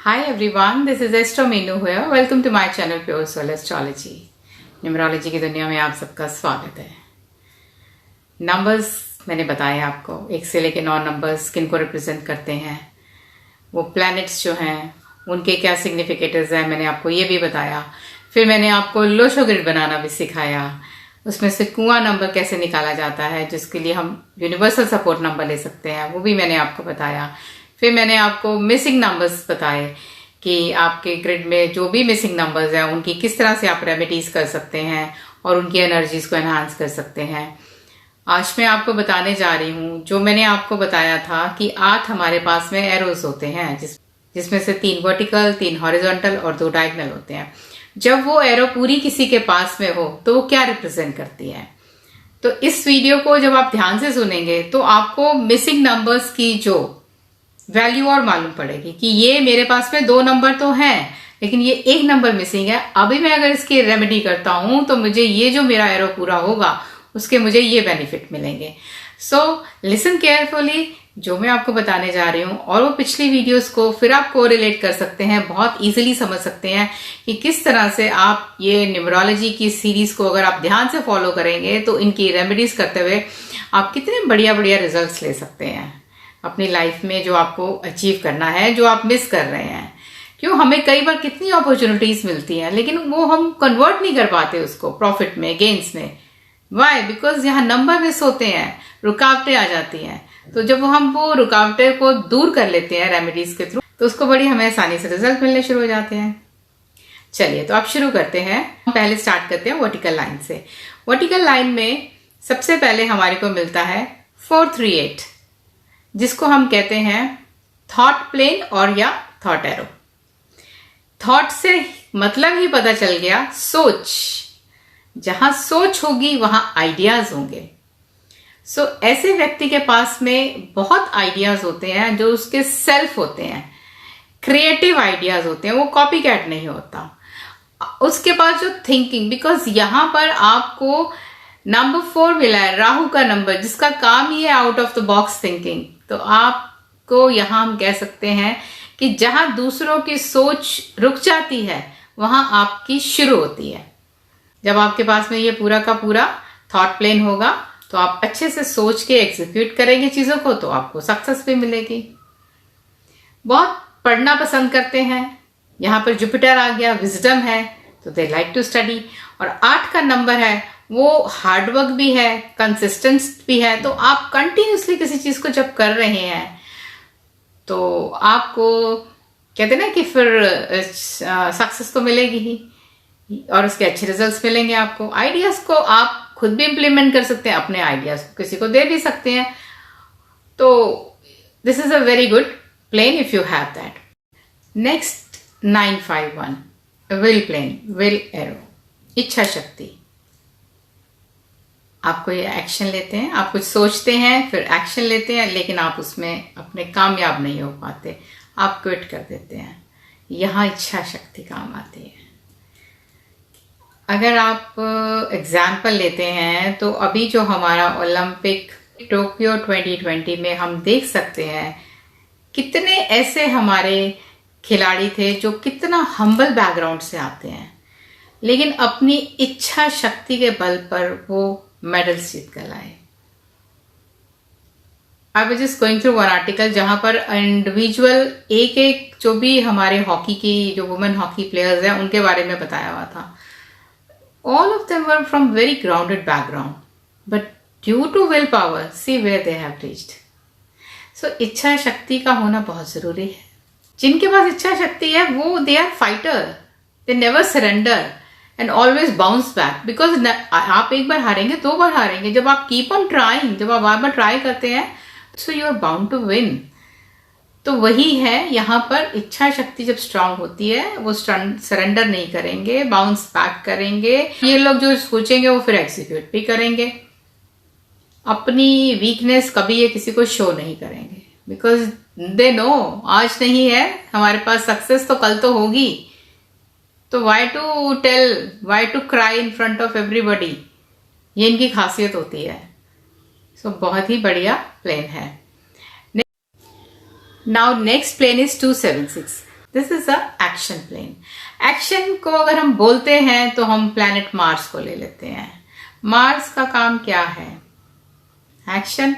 Hi everyone, this is Esther Menu here. Welcome to my channel Pure Soul Astrology. Numerology की दुनिया में आप सबका स्वागत है। नंबर्स मैंने बताया आपको, 1 से लेकर 9 नंबर्स किन को रिप्रेजेंट करते हैं, वो प्लैनेट्स जो हैं उनके क्या सिग्निफिकेटर्स हैं, मैंने आपको ये भी बताया। फिर मैंने आपको लोशो ग्रिड बनाना भी सिखाया, उसमें से कुआं नंबर कैसे निकाला जाता है जिसके लिए हम यूनिवर्सल सपोर्ट नंबर ले सकते हैं, वो भी मैंने आपको बताया। फिर मैंने आपको मिसिंग नंबर्स बताए कि आपके ग्रिड में जो भी मिसिंग नंबर्स हैं उनकी किस तरह से आप रेमेडीज कर सकते हैं और उनकी एनर्जीज को एनहांस कर सकते हैं। आज मैं आपको बताने जा रही हूँ, जो मैंने आपको बताया था कि 8 हमारे पास में एरोज होते हैं जिसमें से 3 वर्टिकल, 3 हॉरिजॉन्टल और 2 डायगोनल होते हैं। जब वो एरो पूरी किसी के पास में हो तो वो क्या रिप्रेजेंट करती है। तो इस वीडियो को जब आप ध्यान से सुनेंगे तो आपको मिसिंग नंबर्स की जो वैल्यू और मालूम पड़ेगी कि ये मेरे पास में 2 नंबर तो हैं लेकिन ये 1 नंबर मिसिंग है। अभी मैं अगर इसकी रेमेडी करता हूं तो मुझे ये जो मेरा एरो पूरा होगा उसके मुझे ये बेनिफिट मिलेंगे। सो लिसन केयरफुली जो मैं आपको बताने जा रही हूँ, और वो पिछली वीडियोस को फिर आप कोरिलेट कर सकते हैं, बहुत इजीली समझ सकते हैं कि किस तरह से आप ये न्यूमरोलॉजी की सीरीज को अगर आप ध्यान से फॉलो करेंगे तो इनकी रेमेडीज करते हुए आप कितने बढ़िया बढ़िया रिजल्ट्स ले सकते हैं अपनी लाइफ में, जो आपको अचीव करना है, जो आप मिस कर रहे हैं। क्यों, हमें कई बार कितनी अपॉर्चुनिटीज मिलती हैं लेकिन वो हम कन्वर्ट नहीं कर पाते उसको प्रॉफिट में, गेन्स में। वाई? बिकॉज यहाँ नंबर मिस होते हैं, रुकावटें आ जाती हैं। तो जब हम वो रुकावटें को दूर कर लेते हैं रेमेडीज के थ्रू तो उसको बड़ी हमें आसानी से रिजल्ट मिलने शुरू हो जाते हैं। चलिए तो आप शुरू करते हैं। पहले स्टार्ट करते हैं वर्टिकल लाइन से। वर्टिकल लाइन में सबसे पहले हमारे को मिलता है 438, जिसको हम कहते हैं थॉट प्लेन और या थॉट एरो। थॉट से मतलब ही पता चल गया सोच। जहां सोच होगी वहां आइडियाज होंगे। सो ऐसे व्यक्ति के पास में बहुत आइडियाज होते हैं जो उसके सेल्फ होते हैं, क्रिएटिव आइडियाज होते हैं, वो कॉपी कैट नहीं होता। उसके पास जो थिंकिंग, बिकॉज यहां पर आपको नंबर 4 मिला है, राहु का नंबर, जिसका काम ही है out of the box thinking. तो आपको यहां हम कह सकते हैं कि जहां दूसरों की सोच रुक जाती है वहां आपकी शुरू होती है। जब आपके पास में ये पूरा का पूरा थॉट प्लेन होगा तो आप अच्छे से सोच के एग्जीक्यूट करेंगे चीजों को, तो आपको सक्सेस भी मिलेगी। बहुत पढ़ना पसंद करते हैं, यहां पर जुपिटर आ गया, विजडम है, तो दे लाइक टू स्टडी। और 8 का नंबर है, वो हार्डवर्क भी है, कंसिस्टेंट भी है। तो आप कंटिन्यूसली किसी चीज को जब कर रहे हैं तो आपको कहते ना कि फिर सक्सेस तो मिलेगी ही और उसके अच्छे रिजल्ट्स मिलेंगे आपको। आइडियाज को आप खुद भी इंप्लीमेंट कर सकते हैं, अपने आइडियाज को किसी को दे भी सकते हैं। तो this is a very good plane if you have that. Next 951 will plane, will arrow, इच्छा शक्ति। आपको ये एक्शन लेते हैं, आप कुछ सोचते हैं फिर एक्शन लेते हैं लेकिन आप उसमें अपने कामयाब नहीं हो पाते, आप क्विट कर देते हैं। यहां इच्छा शक्ति काम आती है। अगर आप एग्जाम्पल लेते हैं तो अभी जो हमारा ओलंपिक टोक्यो 2020 में हम देख सकते हैं कितने ऐसे हमारे खिलाड़ी थे जो कितना हम्बल बैकग्राउंड से आते हैं लेकिन अपनी इच्छा शक्ति के बल पर वो मेडल्स जीत कर लाए। I was just going through one article जहां पर इंडिविजुअल एक जो भी हमारे हॉकी की जो वुमेन हॉकी प्लेयर्स हैं उनके बारे में बताया हुआ था। All of them were from very grounded background, but due to willpower, see where they have reached. So इच्छा शक्ति का होना बहुत जरूरी है। जिनके पास इच्छा शक्ति है वो they are fighter, they never surrender and always bounce back, because आप एक बार हारेंगे, 2 बार हारेंगे, जब आप keep on trying, जब आप बार बार ट्राई करते हैं so you are bound to win. तो वही है यहाँ पर, इच्छा शक्ति जब स्ट्रांग होती है वो सरेंडर नहीं करेंगे, बाउंस बैक करेंगे। ये लोग जो सोचेंगे वो फिर एग्जीक्यूट भी करेंगे। अपनी वीकनेस कभी ये किसी को शो नहीं करेंगे, बिकॉज दे नो आज नहीं है हमारे पास सक्सेस तो कल तो होगी। तो why to tell, why to cry in front of everybody, ये इनकी खासियत होती है। सो बहुत ही बढ़िया प्लेन है। Now next plane is 276. This is a action plane. Action को अगर हम बोलते हैं तो हम प्लैनेट मार्स को ले लेते हैं। मार्स का काम क्या है? एक्शन।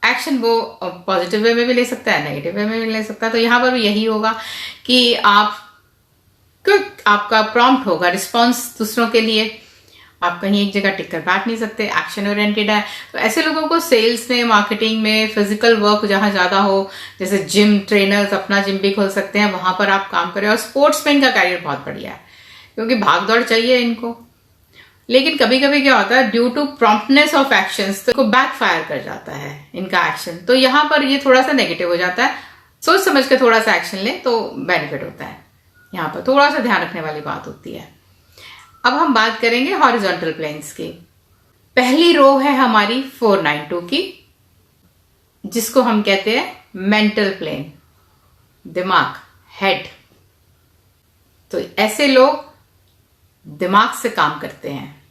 एक्शन वो पॉजिटिव वे में भी ले सकता है, नेगेटिव वे में भी ले सकता है। तो यहां पर भी यही होगा कि आपका प्रॉम्प्ट होगा रिस्पॉन्स दूसरों के लिए। आप कहीं एक जगह टिक कर बैठ नहीं सकते, एक्शन ओरिएंटेड है। तो ऐसे लोगों को सेल्स में, मार्केटिंग में, फिजिकल वर्क जहां ज्यादा हो, जैसे जिम ट्रेनर्स अपना जिम भी खोल सकते हैं, वहां पर आप काम करें। और स्पोर्ट्समैन का कैरियर बहुत बढ़िया है क्योंकि भाग दौड़ चाहिए इनको। लेकिन कभी कभी क्या होता है, due to promptness of actions तो बैकफायर कर जाता है इनका एक्शन। तो यहां पर ये थोड़ा सा नेगेटिव हो जाता है। सोच समझ के थोड़ा सा एक्शन ले तो बेनिफिट होता है। यहां पर थोड़ा सा ध्यान रखने वाली बात होती है। अब हम बात करेंगे हॉरिजॉन्टल प्लेन्स की। पहली रो है हमारी 492 की, जिसको हम कहते हैं मेंटल प्लेन, दिमाग, हेड। तो ऐसे लोग दिमाग से काम करते हैं,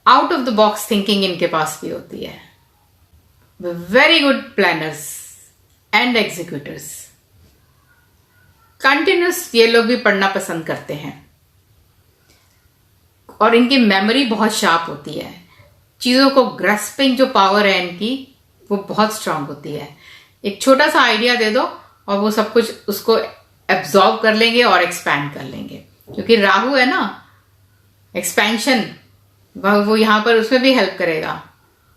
out of the box thinking इनके पास भी होती है। Very good planners and executors. Continuous ये लोग भी पढ़ना पसंद करते हैं और इनकी मेमोरी बहुत शार्प होती है। चीजों को ग्रैस्पिंग जो पावर है इनकी वो बहुत स्ट्रांग होती है। एक छोटा सा आइडिया दे दो और वो सब कुछ उसको एब्जॉर्ब कर लेंगे और एक्सपैंड कर लेंगे। क्योंकि राहु है ना, एक्सपेंशन, वो यहां पर उसमें भी हेल्प करेगा,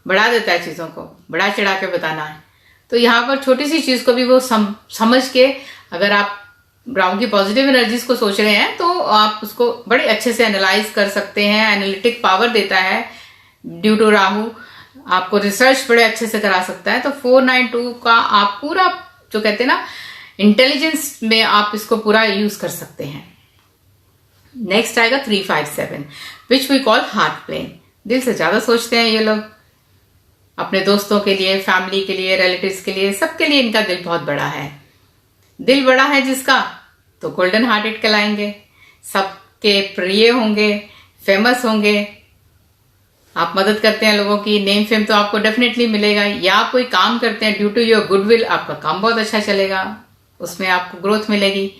बढ़ा देता है चीजों को, बढ़ा चढ़ा के बताना है। तो यहां पर छोटी सी चीज को भी वो समझ के, अगर आप राहु की पॉजिटिव एनर्जीज को सोच रहे हैं तो आप उसको बड़े अच्छे से एनालाइज कर सकते हैं। एनालिटिक पावर देता है ड्यू टू राहु, आपको रिसर्च बड़े अच्छे से करा सकता है। तो 492 का आप पूरा जो कहते हैं ना इंटेलिजेंस में आप इसको पूरा यूज कर सकते हैं। नेक्स्ट आएगा 357 which we call heart plane. दिल से ज्यादा सोचते हैं ये लोग, अपने दोस्तों के लिए, फैमिली के लिए, रिलेटिव्स के लिए, सबके लिए इनका दिल बहुत बड़ा है। दिल बड़ा है जिसका तो गोल्डन हार्टेड कहलाएंगे, सबके प्रिय होंगे, फेमस होंगे। आप मदद करते हैं लोगों की, नेम फेम तो आपको डेफिनेटली मिलेगा। या आप कोई काम करते हैं ड्यू टू योर गुडविल, आपका काम बहुत अच्छा चलेगा, उसमें आपको ग्रोथ मिलेगी।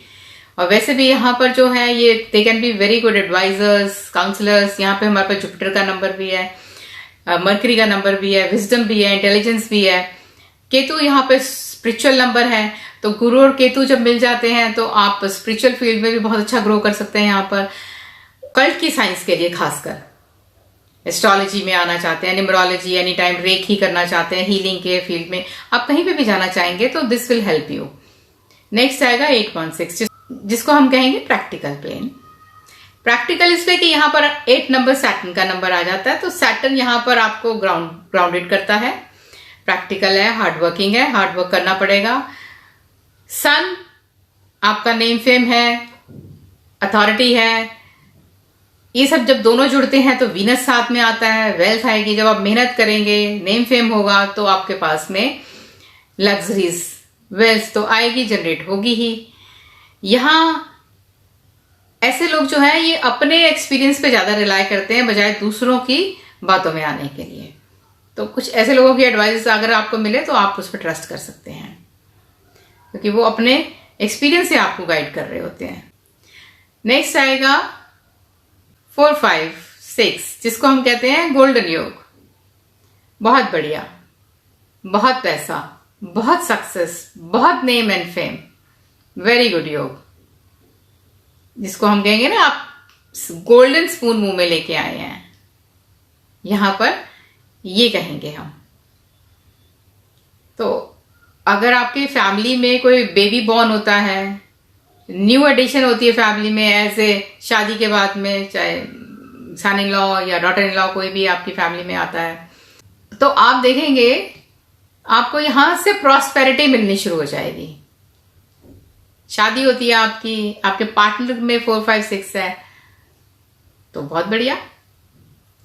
और वैसे भी यहाँ पर जो है ये they can be very good advisers, counsellors. यहाँ पे हमारे पास जुपिटर का नंबर भी है, मरकरी का नंबर भी है, विजडम भी है, इंटेलिजेंस भी है। केतु यहाँ पे स्पिरिचुअल नंबर है, तो गुरु और केतु जब मिल जाते हैं तो आप स्पिरिचुअल फील्ड में भी बहुत अच्छा ग्रो कर सकते हैं। यहाँ पर कल्ट की साइंस के लिए खासकर एस्ट्रोलॉजी में आना चाहते हैं, न्यूमरोलॉजी, एनी टाइम रेक ही करना चाहते हैं, हीलिंग के फील्ड में आप कहीं पे भी जाना चाहेंगे तो this will help you. Next आएगा 816 जिसको हम कहेंगे प्रैक्टिकल प्लेन। प्रैक्टिकल इसलिए कि यहाँ पर 8 नंबर सैटर्न का नंबर आ जाता है, तो सैटर्न यहाँ पर आपको ग्राउंडेड करता है। प्रैक्टिकल है, हार्डवर्किंग है, हार्डवर्क करना पड़ेगा। सन आपका नेम फेम है, अथॉरिटी है। ये सब जब दोनों जुड़ते हैं तो वीनस साथ में आता है, वेल्थ आएगी। जब आप मेहनत करेंगे, नेम फेम होगा तो आपके पास में लग्जरीज, वेल्थ तो आएगी, जनरेट होगी ही। यहां ऐसे लोग जो है ये अपने एक्सपीरियंस पे ज्यादा रिलाय करते हैं बजाय दूसरों की बातों में आने के लिए। तो कुछ ऐसे लोगों की एडवाइस अगर आपको मिले तो आप उस पर ट्रस्ट कर सकते हैं क्योंकि वो अपने एक्सपीरियंस से आपको गाइड कर रहे होते हैं। नेक्स्ट आएगा 456 जिसको हम कहते हैं गोल्डन योग। बहुत बढ़िया, बहुत पैसा, बहुत सक्सेस, बहुत name and fame, very good योग, जिसको हम कहेंगे ना आप गोल्डन स्पून मुंह में लेके आए हैं, यहां पर ये कहेंगे हम। तो अगर आपकी फैमिली में कोई बेबी बॉर्न होता है, न्यू एडिशन होती है फैमिली में, ऐसे शादी के बाद में, चाहे सन इन लॉ या डॉटर इन लॉ कोई भी आपकी फैमिली में आता है, तो आप देखेंगे आपको यहां से प्रॉस्पेरिटी मिलनी शुरू हो जाएगी। शादी होती है आपकी, आपके पार्टनर में 456 है, तो बहुत बढ़िया।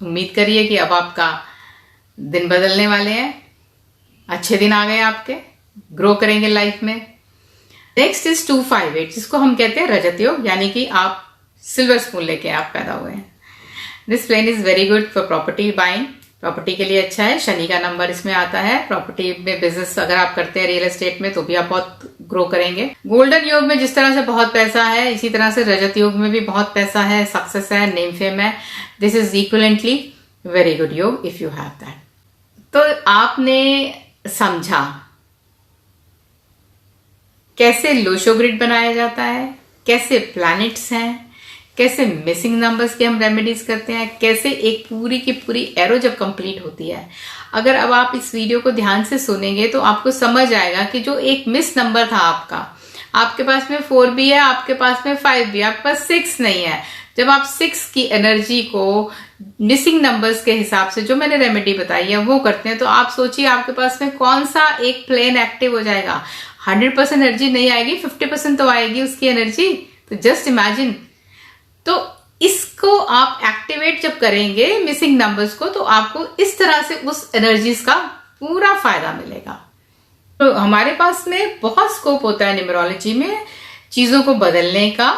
उम्मीद करिए कि अब आपका दिन बदलने वाले हैं, अच्छे दिन आ गए आपके, ग्रो करेंगे लाइफ में। नेक्स्ट इज 258 जिसको हम कहते हैं रजत योग, यानी कि आप सिल्वर स्पून लेके आप पैदा हुए हैं। This plane is very good for property buying, property के लिए अच्छा है। शनि का नंबर इसमें आता है। प्रॉपर्टी में बिजनेस अगर आप करते हैं रियल एस्टेट में तो भी आप बहुत ग्रो करेंगे। गोल्डन योग में जिस तरह से बहुत पैसा है, इसी तरह से रजत योग में भी बहुत पैसा है, सक्सेस है, नेम फेम है। This is equivalently very good योग इफ यू हैव दैट। तो आपने समझा कैसे लोशो ग्रिड बनाया जाता है, कैसे प्लैनेट्स हैं, कैसे मिसिंग नंबर्स की हम रेमेडीज करते हैं, कैसे एक पूरी की पूरी एरो जब कंप्लीट होती है। अगर अब आप इस वीडियो को ध्यान से सुनेंगे तो आपको समझ आएगा कि जो एक मिस नंबर था आपका, आपके पास में 4 भी है, आपके पास में 5 भी है, आपके पास 6 नहीं है। जब आप 6 की एनर्जी को मिसिंग नंबर्स के हिसाब से जो मैंने रेमेडी बताई है वो करते हैं, तो आप सोचिए आपके पास में कौन सा एक प्लेन एक्टिव हो जाएगा। 100% एनर्जी नहीं आएगी, 50% तो आएगी उसकी एनर्जी। तो जस्ट इमेजिन। तो इसको आप एक्टिवेट जब करेंगे मिसिंग नंबर्स को, तो आपको इस तरह से उस एनर्जीज का पूरा फायदा मिलेगा। तो हमारे पास में बहुत स्कोप होता है न्यूमरोलॉजी में चीजों को बदलने का,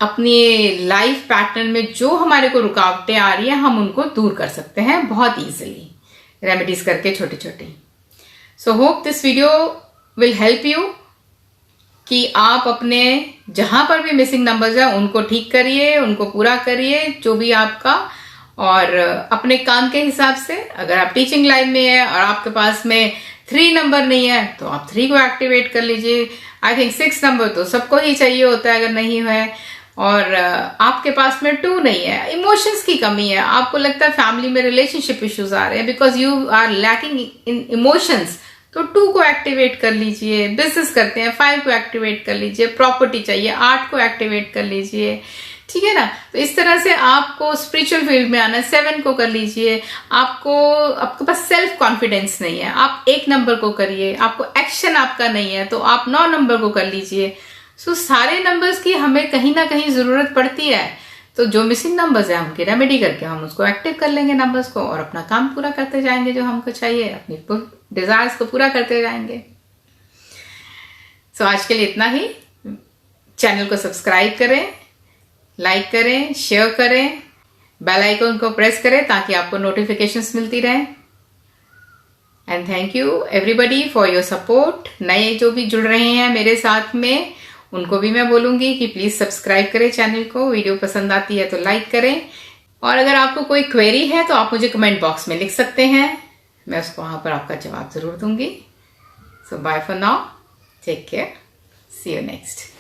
अपनी लाइफ पैटर्न में जो हमारे को रुकावटें आ रही हैं हम उनको दूर कर सकते हैं बहुत इजीली रेमेडीज करके, छोटी छोटी। So hope this video will help you कि आप अपने जहां पर भी मिसिंग नंबर्स हैं उनको ठीक करिए, उनको पूरा करिए जो भी आपका, और अपने काम के हिसाब से। अगर आप टीचिंग लाइन में है और आपके पास में 3 नंबर नहीं है तो आप 3 को एक्टिवेट कर लीजिए। आई थिंक 6 नंबर तो सबको ही चाहिए होता है अगर नहीं है। और आपके पास में 2 नहीं है, इमोशंस की कमी है, आपको लगता है फैमिली में रिलेशनशिप इश्यूज आ रहे हैं because you are lacking in emotions, तो 2 को एक्टिवेट कर लीजिए। बिजनेस करते हैं 5 को एक्टिवेट कर लीजिए। प्रॉपर्टी चाहिए 8 को एक्टिवेट कर लीजिए, ठीक है ना। तो इस तरह से आपको स्पिरिचुअल फील्ड में आना 7 को कर लीजिए। आपके पास सेल्फ कॉन्फिडेंस नहीं है, आप 1 नंबर को करिए। आपको एक्शन आपका नहीं है तो आप 9 नंबर को कर लीजिए। सो सारे नंबर्स की हमें कहीं ना कहीं जरूरत पड़ती है। तो जो मिसिंग नंबर्स है उनकी रेमेडी करके हम उसको एक्टिव कर लेंगे नंबर्स को, और अपना काम पूरा करते जाएंगे जो हमको चाहिए, अपनी डिजायर्स को पूरा करते जाएंगे। सो आज के लिए इतना ही। चैनल को सब्सक्राइब करें, लाइक करें, शेयर करें, बेल आइकन को प्रेस करें ताकि आपको नोटिफिकेशंस मिलती रहे। And thank you everybody for your support. नए जो भी जुड़ रहे हैं मेरे साथ में उनको भी मैं बोलूंगी कि प्लीज सब्सक्राइब करें चैनल को। वीडियो पसंद आती है तो लाइक करें, और अगर आपको कोई क्वेरी है तो आप मुझे कमेंट बॉक्स में लिख सकते हैं, मैं उसको वहां पर आपका जवाब जरूर दूंगी। So bye for now, take care, see you next.